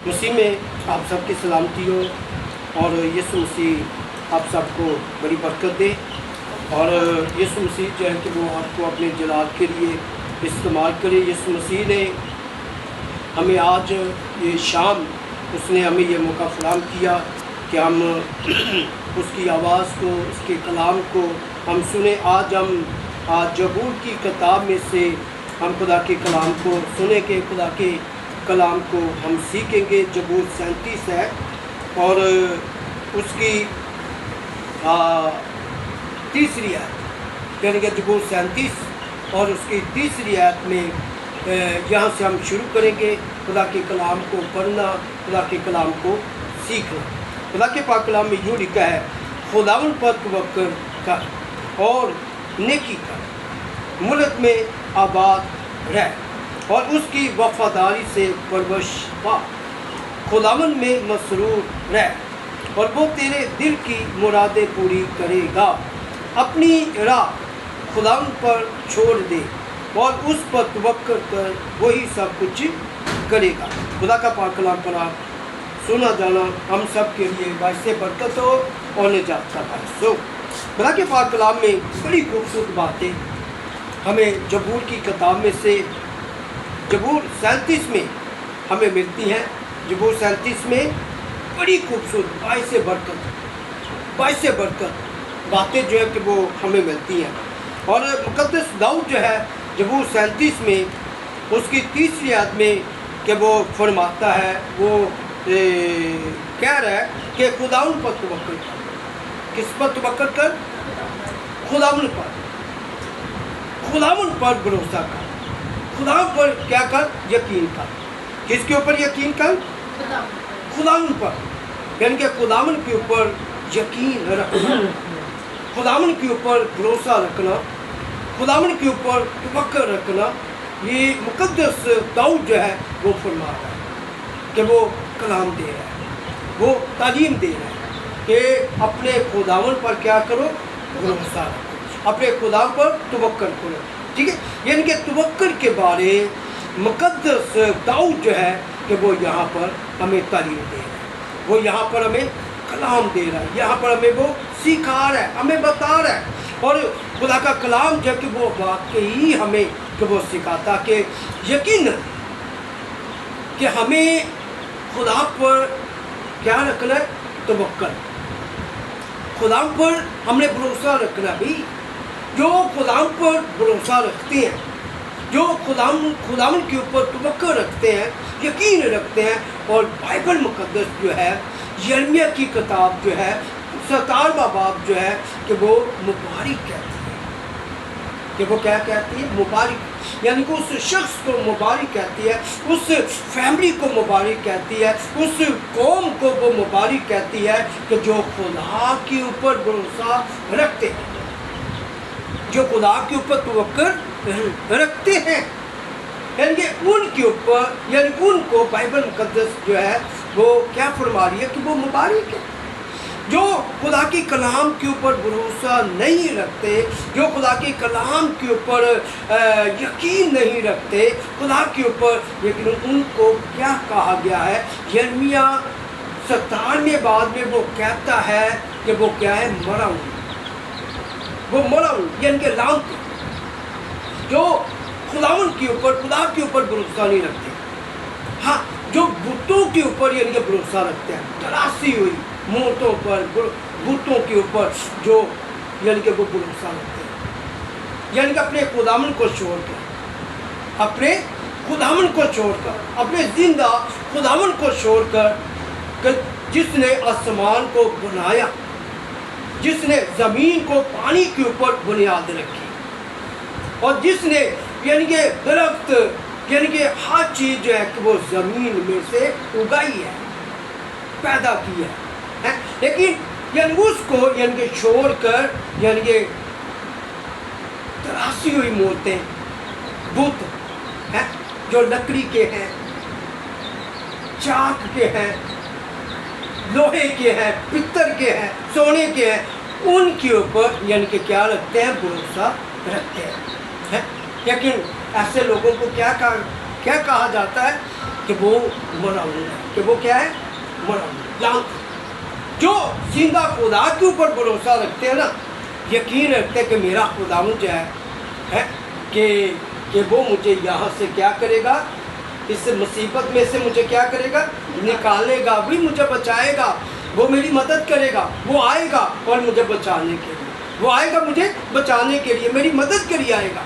مسیح میں آپ سب کی سلامتی ہو اور یسوع مسیح آپ سب کو بڑی برکت دے اور یسوع مسیح جو ہے کہ وہ آپ کو اپنے جلال کے لیے استعمال کرے۔ یسوع مسیح نے ہمیں آج یہ شام اس نے ہمیں یہ موقع فراہم کیا کہ ہم اس کی آواز کو، اس کے کلام کو ہم سنیں۔ آج ہم زبور کی کتاب میں سے ہم خدا کے کلام کو سنیں کہ خدا کے کلام کو ہم سیکھیں گے۔ زبور 37 ہے اور اس کی تیسری آیت، یعنی کہ زبور 37 اور اس کی تیسری آیت میں یہاں سے ہم شروع کریں گے خدا کے کلام کو پڑھنا، خدا کے کلام کو سیکھنا۔ خدا کے پاک کلام میں یوں لکھا ہے، خداوند پر توکل کر اور نیکی کر، ملک میں آباد رہ اور اس کی وفاداری سے پرورش پا، خداوند میں مسرور رہ اور وہ تیرے دل کی مرادیں پوری کرے گا۔ اپنی راہ خداوند پر چھوڑ دے اور اس پر توکل کر، وہی سب کچھ کرے گا۔ خدا کا پاک کلام پڑھا سنا جانا ہم سب کے لیے باعث برکت ہو اور نجات کا باعث ہو۔ خدا کے پاک کلام میں بڑی خوبصورت باتیں ہمیں زبور کی کتاب میں سے زبور 37 میں ہمیں ملتی ہیں۔ زبور 37 میں بڑی خوبصورت باعث برکت باتیں جو ہے کہ وہ ہمیں ملتی ہیں۔ اور مقدس داؤد جو ہے زبور 37 میں اس کی تیسری آیت میں کہ وہ فرماتا ہے، وہ کہہ رہا ہے کہ خداوند پر توکل کر۔ کس پر توکل کر؟ خداوند پر بھروسہ کر، خداوند پر کیا کر؟ یقین کر۔ کس کے اوپر یقین کر؟ خداوند پر، یعنی کہ خداوند کے اوپر یقین رکھنا، خداوند کے اوپر بھروسہ رکھنا، خداوند کے اوپر توکل رکھنا۔ یہ مقدس داؤد جو ہے وہ فرما رہا ہے کہ وہ کلام دے رہا ہے، وہ تعلیم دے رہا ہے کہ اپنے خداوند پر کیا کرو؟ بھروسہ رکھو، اپنے خدا پر توکل کرو، ٹھیک ہے۔ یعنی کہ توکل کے بارے مقدس داؤد جو ہے کہ وہ یہاں پر ہمیں تعلیم دے رہا ہے، وہ یہاں پر ہمیں کلام دے رہا ہے، یہاں پر ہمیں وہ سکھا رہا ہے، ہمیں بتا رہا ہے۔ اور خدا کا کلام جو کہ وہ واقعی ہمیں کہ وہ سکھاتا کہ یقین کہ ہمیں خدا پر کیا رکھنا ہے؟ توکل، خدا پر ہم نے بھروسہ رکھنا بھی۔ جو خدا پر بھروسہ رکھتے ہیں، جو خداوند کے اوپر توکل رکھتے ہیں، یقین رکھتے ہیں، اور بائبل مقدس جو ہے، یرمیہ کی کتاب جو ہے 17واں باب جو ہے کہ وہ مبارک کہتی ہے، کہ وہ کیا کہتی ہے؟ مبارک، یعنی کہ اس شخص کو مبارک کہتی ہے، اس فیملی کو مبارک کہتی ہے، اس قوم کو وہ مبارک کہتی ہے کہ جو خدا کے اوپر بھروسہ رکھتے ہیں، جو خدا کے اوپر توکل رکھتے ہیں، یعنی کہ ان کے اوپر، یعنی ان کو بائبل مقدس جو ہے وہ کیا فرما رہی ہے کہ وہ مبارک ہے۔ جو خدا کی کلام کے اوپر بھروسہ نہیں رکھتے، جو خدا کے کلام کے اوپر یقین نہیں رکھتے خدا کے اوپر، لیکن ان کو کیا کہا گیا ہے؟ یرمیہ 97 باب میں وہ کہتا ہے کہ وہ کیا ہے؟ مرا ہوں، وہ مرا ہوں، یعنی کہ لعنت۔ جو خداوند کے اوپر، خدا کے اوپر بھروسہ نہیں رکھتے، ہاں جو بتوں کے اوپر یعنی کہ بھروسہ رکھتے ہیں، تراسی ہوئی موتوں پر، بتوں کے اوپر جو یعنی کہ وہ بھروسہ رکھتے ہیں، یعنی کہ اپنے خداوند کو چھوڑ کر، اپنے خداوند کو چھوڑ کر، اپنے زندہ خداوند کو چھوڑ کر، کہ جس نے آسمان کو بنایا، جس نے زمین کو پانی کے اوپر بنیاد رکھی، اور جس نے یعنی کہ درخت، یعنی کہ ہر چیز جو ہے کہ وہ زمین میں سے اگائی ہے، پیدا کی ہے، لیکن یعنی اس کو یعنی کہ چھوڑ کر، یعنی کہ تراسی ہوئی موتیں، بت ہیں جو لکڑی کے ہیں، چاک کے ہیں، لوہے کے ہیں، پتر کے ہیں، سونے کے ہیں، ان کے اوپر یعنی کہ کیا رکھتے ہیں؟ بھروسہ رکھتے ہیں۔ لیکن ایسے لوگوں کو کیا کہا جاتا ہے؟ कि वो मरा हुआ है, कि वो क्या है, मरा हुआ। जो जिंदा खुदा के ऊपर भरोसा रखते हैं ना, यकीन रखते हैं कि मेरा खुदावंद जो है कि वो मुझे यहाँ से क्या करेगा, इस मुसीबत में से मुझे क्या करेगा, निकालेगा भी, मुझे बचाएगा, वो मेरी मदद करेगा, वो आएगा और मुझे बचाने के लिए, वो आएगा मुझे बचाने के लिए, मेरी मदद के लिए आएगा,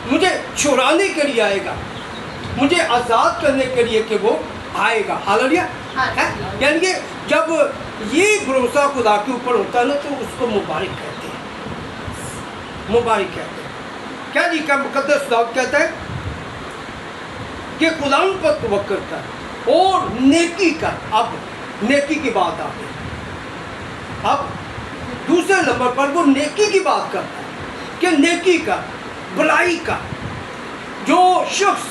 मुझे छुड़ाने के लिए आएगा, मुझे आज़ाद करने के लिए कि वो आएगा। हालेलुया। यानी कि जब ये भरोसा खुदा के ऊपर होता है ना, तो उसको मुबारक कहते हैं, मुबारक कहते हैं। क्या जी का मुकद्दस दाऊद कहता है कि खुदा पर तवक्कुल कर और नेकी कर। अब नेकी की बात आ गई। अब दूसरे नंबर पर वो नेकी की बात करता है कि नेकी का, भलाई का। जो शख्स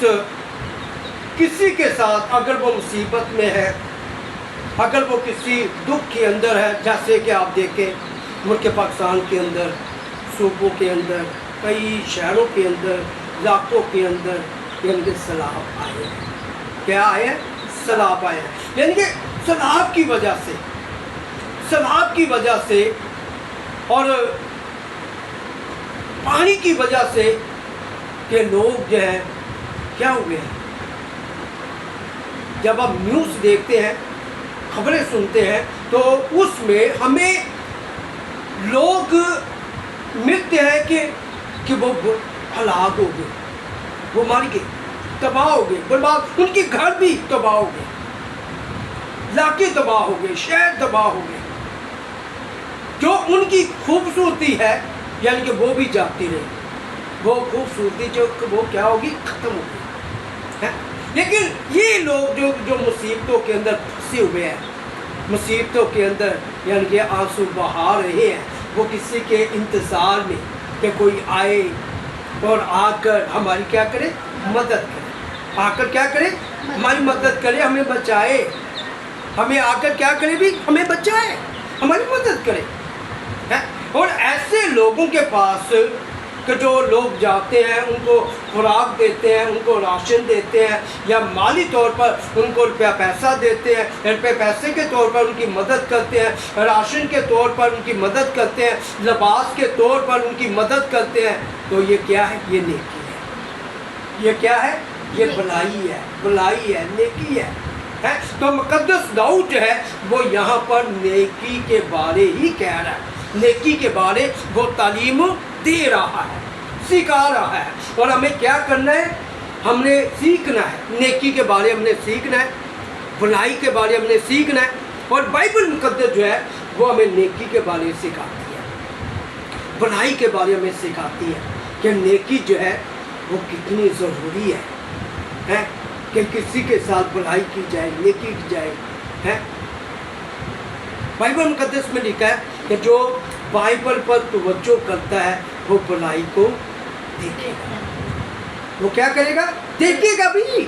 किसी के साथ अगर वो मुसीबत में है, अगर वो किसी दुख के अंदर है, जैसे कि आप देखें मुल्क पाकिस्तान के अंदर, सूबों के अंदर, कई शहरों के अंदर, इलाकों के अंदर, यानी कि सैलाब आए हैं। क्या आए हैं? सैलाब आए हैं। यानी कि सैलाब की वजह से, सैलाब की वजह से और पानी की वजह से के लोग जो है क्या हुए हैं। जब आप न्यूज़ देखते हैं, खबरें सुनते हैं, तो उसमें हमें लोग मिलते हैं कि वो हलाक हो गए, वो मर गए, तबाह हो गए, बर्बाद, उनके घर भी तबाह हो गए, इलाके तबाह हो गए, शहर तबाह हो गए। जो उनकी खूबसूरती है, यानी कि वो भी जाती रही, वो खूबसूरती जो वो क्या होगी, ख़त्म होगी। लेकिन ये लोग जो मुसीबतों के अंदर फंसे हुए हैं, मुसीबतों के अंदर यानी कि आंसू बहा रहे हैं, वो किसी के इंतज़ार में कि कोई आए और आकर हमारी क्या करे, मदद करे, आकर क्या करे, हमारी मदद करे, हमें बचाए, हमें आकर क्या करे भी, हमें बचाए, हमारी मदद करे है। और ऐसे लोगों के पास कि जो लोग जाते हैं, उनको खुराक देते हैं, उनको राशन देते हैं, या माली तौर पर उनको रुपया पैसा देते हैं, रुपये पैसे के तौर पर उनकी मदद करते हैं, राशन के तौर पर उनकी मदद करते हैं, लिबास के तौर पर उनकी मदद करते हैं, तो ये क्या है, ये नेकी है। ये क्या है, ये भलाई है, भलाई है, नेकी है। तो मुकद्दस दाऊद जो है वो यहाँ पर नेकी के बारे ही कह रहा है, नेकी के बारे वो तालीम दे रहा है, सिखा रहा है। और हमें क्या करना है, हमने सीखना है, नेकी के बारे हमने सीखना है, भलाई के बारे हमने सीखना है। और बाइबल मुकद्दस जो है वो हमें नेकी के बारे सिखाती है, भलाई के बारे हमें सिखाती है कि नेकी जो है वो कितनी ज़रूरी है कि किसी के साथ भलाई की जाए, नेकी की जाए है। बाइबल मुकद्दस में लिखा है कि जो बाइबल पर तवज्जो करता है वो भलाई को देखेगा। वो क्या करेगा, देखेगा भी,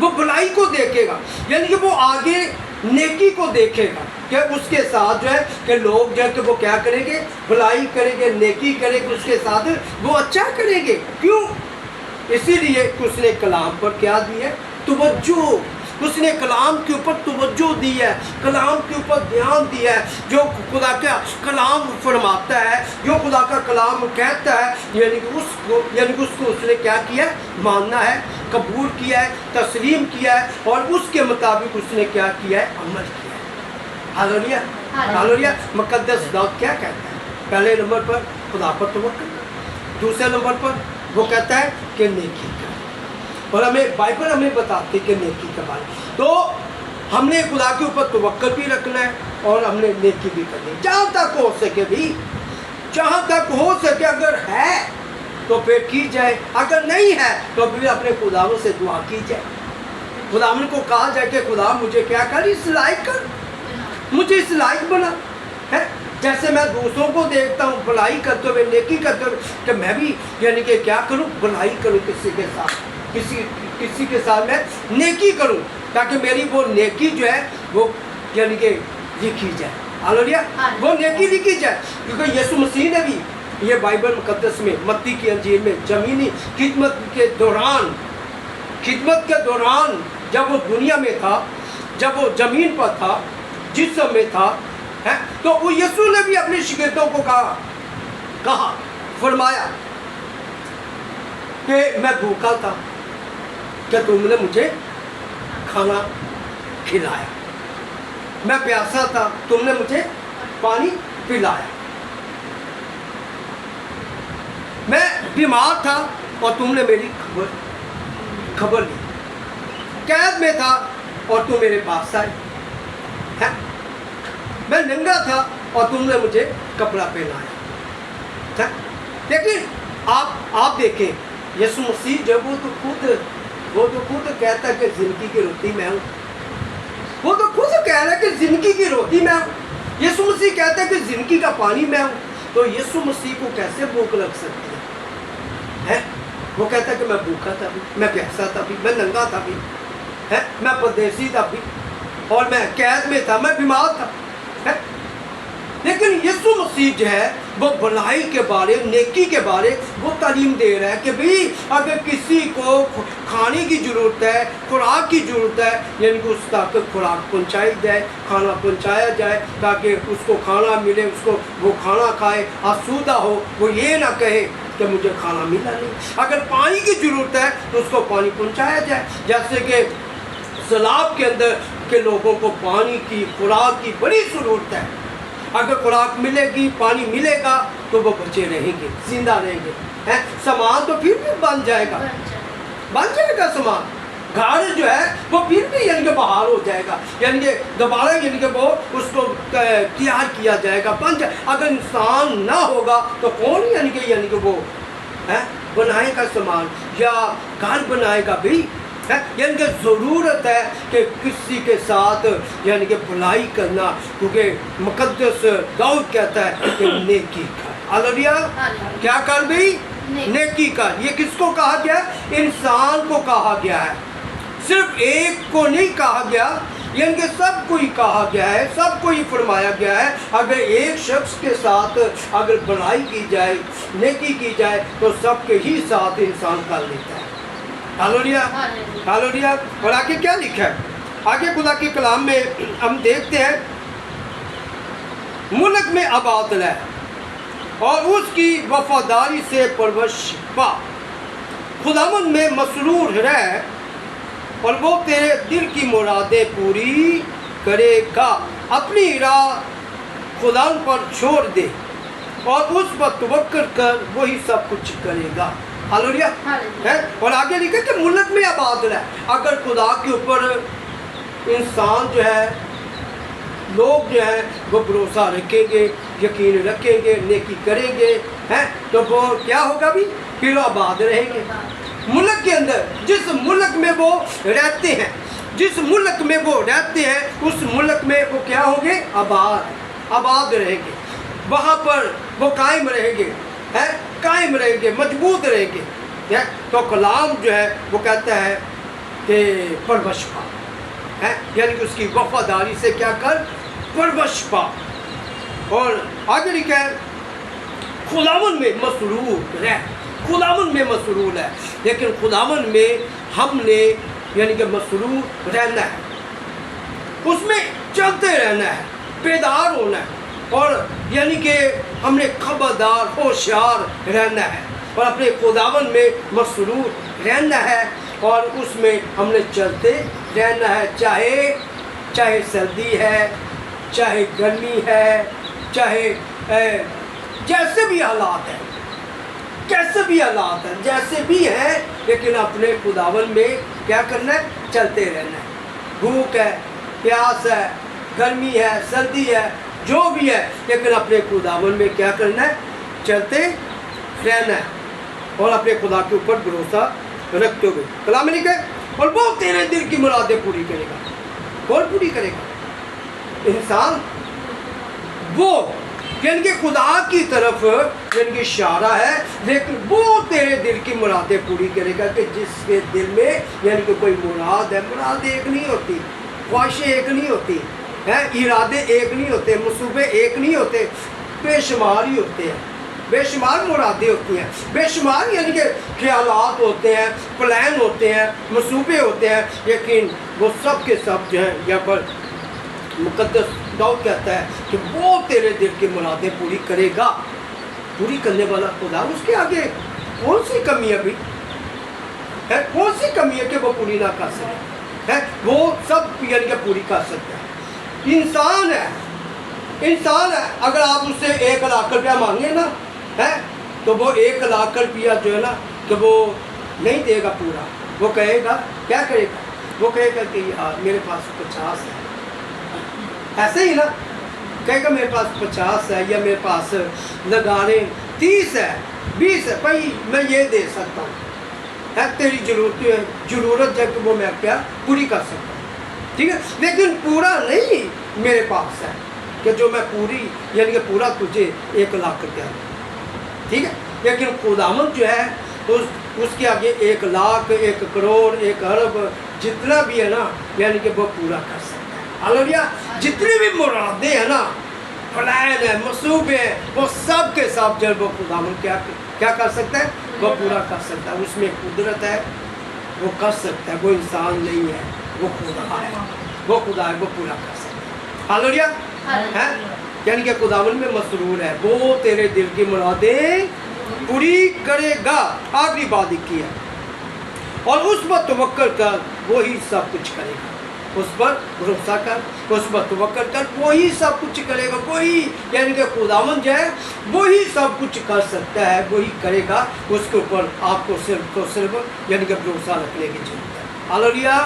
वो भलाई को देखेगा, यानी कि वो आगे नेकी को देखेगा कि उसके साथ जो है कि लोग जो है कि वो क्या करेंगे, भलाई करेंगे, नेकी करेंगे, उसके साथ वो अच्छा करेंगे। क्यों? इसीलिए उसने कलाम पर क्या दिया है, तवज्जो। उसने कलाम के ऊपर तवज्जो दी है, कलाम के ऊपर ध्यान दिया है। जो खुदा का कलाम फरमाता है, जो खुदा का कलाम कहता है, यानी कि उसको उसने क्या किया, मानना है, कबूल किया है, तस्लीम किया है, और उसके मुताबिक उसने क्या किया है, अमल किया है। Hallelujah, hallelujah. मुकद्दस दाऊद क्या कहता है, पहले नंबर पर खुदा पर तवक्कुल, दूसरे नंबर पर वो कहता है कि नेकी कर। और हमें बाइबल हमें बताती है कि नेकी के बारे में, तो हमने खुदा के ऊपर तवक्कुल भी रखना है और हमने नेकी भी करनी है, जहाँ तक हो सके भी, जहाँ तक हो सके। अगर है तो फिर की जाए, अगर नहीं है तो फिर अपने खुदावन से दुआ की जाए, खुदावन को कहा जाए कि खुदा मुझे क्या कर, इस लायक कर, मुझे इस लायक बना है। जैसे मैं दूसरों को देखता हूँ भलाई करते हुए, नेकी करते हुए, कि मैं भी यानी कि क्या करूँ, भलाई करूँ किसी के साथ, किसी के साथ मैं नेकी करूं, ताकि मेरी वो नेकी जो है वो यानी कि लिखी जाए। हालेलुया, वो नेकी लिखी जाए। क्योंकि यीशु मसीह ने भी ये बाइबल मुकद्दस में मत्ती की अंजील में जमीनी खिदमत के दौरान जब वो दुनिया में था, जब वो ज़मीन पर था, जिस्म में था, है, तो वो यीशु ने भी अपने शिगिर्दों को कहा फरमाया कि मैं भूखा था, क्या तुमने मुझे खाना खिलाया, मैं प्यासा था, तुमने मुझे पानी पिलाया, मैं बीमार था और तुमने मेरी खबर ली, कैद में था और तुम मेरे पास आए, हैं? मैं नंगा था और तुमने मुझे कपड़ा पहनाया, हैं? लेकिन आप देखें यीशु मसीह जब वो तो खुद कहता है कि जिंदगी की रोटी मैं हूँ, वो तो खुद कह रहा है कि जिंदगी की रोटी मैं हूँ। यीशु मसीह कहता है कि जिंदगी का पानी मैं हूँ, तो यीशु मसीह को कैसे भूख लग सकती है? वो कहता है कि मैं भूखा था भी, मैं प्यासा था भी, मैं नंगा था भी, है, मैं परदेसी था भी, और मैं कैद में था, मैं बीमार था, है? लेकिन यीशु मसीह जो है वो भलाई के बारे, नेकी के बारे वो तालीम दे रहा है कि भाई अगर किसी को खाने की ज़रूरत है, खुराक की ज़रूरत है, यानी कि उस तक खुराक पहुंचाई जाए, खाना पहुंचाया जाए, ताकि उसको खाना मिले, उसको वो खाना खाए, आसूदा हो, वो ये ना कहे कि मुझे खाना मिला नहीं। अगर पानी की ज़रूरत है तो उसको पानी पहुंचाया जाए, जैसे कि सैलाब के अंदर के लोगों को पानी की, खुराक की बड़ी ज़रूरत है। अगर खुराक मिलेगी, पानी मिलेगा तो वो बचे रहेंगे, जिंदा रहेंगे, हैं? सामान तो फिर भी बन जाएगा सामान, घर जो है वो फिर भी यानी कि बहाल हो जाएगा, यानी कि दोबारा यानी कि वो उसको तैयार किया जाएगा, बन जाए। अगर इंसान ना होगा तो कौन यानी कि वो है बनाएगा सामान या घर बनाएगा भी, यानी कि ज़रूरत है कि किसी के साथ यानी कि भलाई करना, क्योंकि मुकद्दस दाऊद कहता है कि नेकी कर, हालेलुया, क्या कर भाई? नेकी कर। ये किसको कहा गया? इंसान को कहा गया है, सिर्फ एक को नहीं कहा गया, यानी कि सबको ही कहा गया है, सबको ही फरमाया गया है। अगर एक शख्स के साथ अगर भलाई की जाए, नेकी की जाए, तो सबके ही साथ इंसान कर लेता है। Hallelujah, hallelujah. और आगे क्या लिखा है? आगे खुदा के कलाम में हम देखते हैं, मुल्क में आबाद है और उसकी वफादारी से परवश पा, खुदावन में मसरूर रह और वो तेरे दिल की मुरादें पूरी करेगा। अपनी राह खुदा पर छोड़ दे और उस पर तवक्कुल कर, वही सब कुछ करेगा। हालेलुया है। और आगे लिखा कि मुल्क में आबाद है। अगर खुदा के ऊपर इंसान जो है, लोग जो है वो भरोसा रखेंगे, यकीन रखेंगे, नेकी करेंगे, हैं, तो वो क्या होगा भी? फिर आबाद रहेंगे मुल्क के अंदर। जिस मुल्क में वो रहते हैं, जिस मुल्क में वो रहते हैं, उस मुल्क में वो क्या होंगे? आबाद रहेंगे, वहाँ पर वो कायम रहेंगे, है, कायम रहेंगे, मजबूत रहेंगे, है। तो कलाम जो है वो कहता है कि परवश पा, है, यानी कि उसकी वफादारी से क्या कर? परवश पा। और आगे लिखा है, खुदावन में मसरूर रह, खुदावन में मसरूर है। लेकिन खुदावन में हमने यानी कि मसरूर रहना है, उसमें चलते रहना है, बेदार होना है, और यानी कि हमने खबरदार होशियार रहना है और अपने खुदावन में मसरूर रहना है और उसमें हमने चलते रहना है। चाहे सर्दी है, चाहे गर्मी है, चाहे जैसे भी हालात हैं, कैसे भी हालात हैं, जैसे भी हैं, लेकिन अपने खुदावन में क्या करना है? चलते रहना है। भूख है, प्यास है, गर्मी है, सर्दी है, जो भी है, लेकिन अपने खुदावन में क्या करना है? चलते रहना है और अपने खुदा के ऊपर भरोसा रखते हुए। कलाम में लिखा है, और वो तेरे दिल की मुरादें पूरी करेगा। कौन पूरी करेगा? इंसान। वो यानी कि खुदा की तरफ यानी कि इशारा है, लेकिन वो तेरे दिल की मुरादें पूरी करेगा कि जिसके दिल में यानी कि कोई मुराद है। मुराद एक नहीं होती, ख्वाहिशें एक नहीं होती हैं, इरादे एक नहीं होते, मंसूबे एक नहीं होते, बेशुमार ही होते हैं। बेशुमार मुरादें होती हैं, बेशुमार यानी कि ख्यालात होते हैं, प्लान होते हैं, मंसूबे होते हैं, लेकिन वो सब के सब जो हैं यहाँ पर मुकद्दस दाऊद कहता है कि वो तेरे दिल की मुरादें पूरी करेगा। पूरी करने वाला खुदा, उसके आगे कौन सी कमी है भी है, कौन सी कमी है कि वो पूरी ना कर सके है, वो सब यानी कि पूरी कर सकता है। इंसान है, इंसान है, अगर आप उससे 1 लाख रुपया मांगे ना है तो वो 1 लाख रुपया जो है ना कि वो नहीं देगा पूरा। वो कहेगा, क्या करेगा, वो कहेगा कि यार मेरे पास 50 है, ऐसे ही ना कहेगा मेरे पास 50 है, या मेरे पास लगाने 30 है, 20 है, भाई मैं ये दे सकता हूँ है, तेरी ज़रूरत है कि वो मैं क्या पूरी कर सकता हूँ, ठीक है, लेकिन पूरा नहीं मेरे पास है कि जो मैं पूरी यानी कि पूरा तुझे 1 लाख रुपया दूँ, ठीक है। लेकिन खुदावंद जो है उसके आगे 1 लाख, 1 करोड़, 1 अरब जितना भी है ना यानी कि वो पूरा कर सकता है। हालेलुया। जितनी भी मुरादें हैं ना, प्लान है, मंसूबे हैं, वो सब के सब जब वो खुदावंद क्या कर सकता है, वो पूरा कर सकता है। उसमें कुदरत है, वो कर सकता है, वो इंसान नहीं है, वो खुदा है, वो खुदा है, वो पूरा कर सकता है। हालेलुया है, यानी कि खुदावंद में मसरूर है, वो तेरे दिल की मुरादें पूरी करेगा। आखिरी बात की है, और उस पर तवक्कल कर, वो ही सब कुछ करेगा। उस पर भरोसा कर, उस पर तवक्कल कर, वो ही सब कुछ करेगा। वही यानी कि खुदावंद जो है वो ही सब कुछ कर सकता है, वही करेगा। उसके ऊपर आपको सिर्फ तो सिर्फ यानी कि भरोसा रखने की जरूरत है। Hallelujah,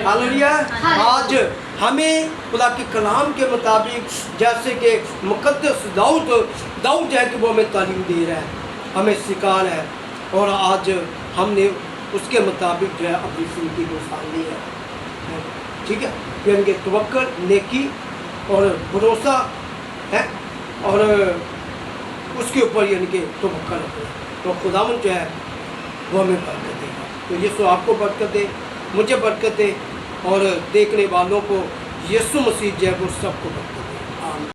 hallelujah. आज हमें खुदा के कलाम के मुताबिक जैसे कि मुकद्दस दाऊद है कि वो हमें तालीम दे रहा है, हमें सिखा रहा है, और आज हमने उसके मुताबिक जो है अपनी ज़िंदगी गुजारनी है, ठीक है। यानी कि तवक्कुल, नेकी और भरोसा है, और उसके ऊपर यानी कि तवक्कुल रखना, तो खुदावंद जो है वो हमें बरकत देगा। तो यीशु आपको बरकत दे, मुझे बरकत दे, और देखने वालों को यीशु मसीह जो है वो सबको बरकत दे।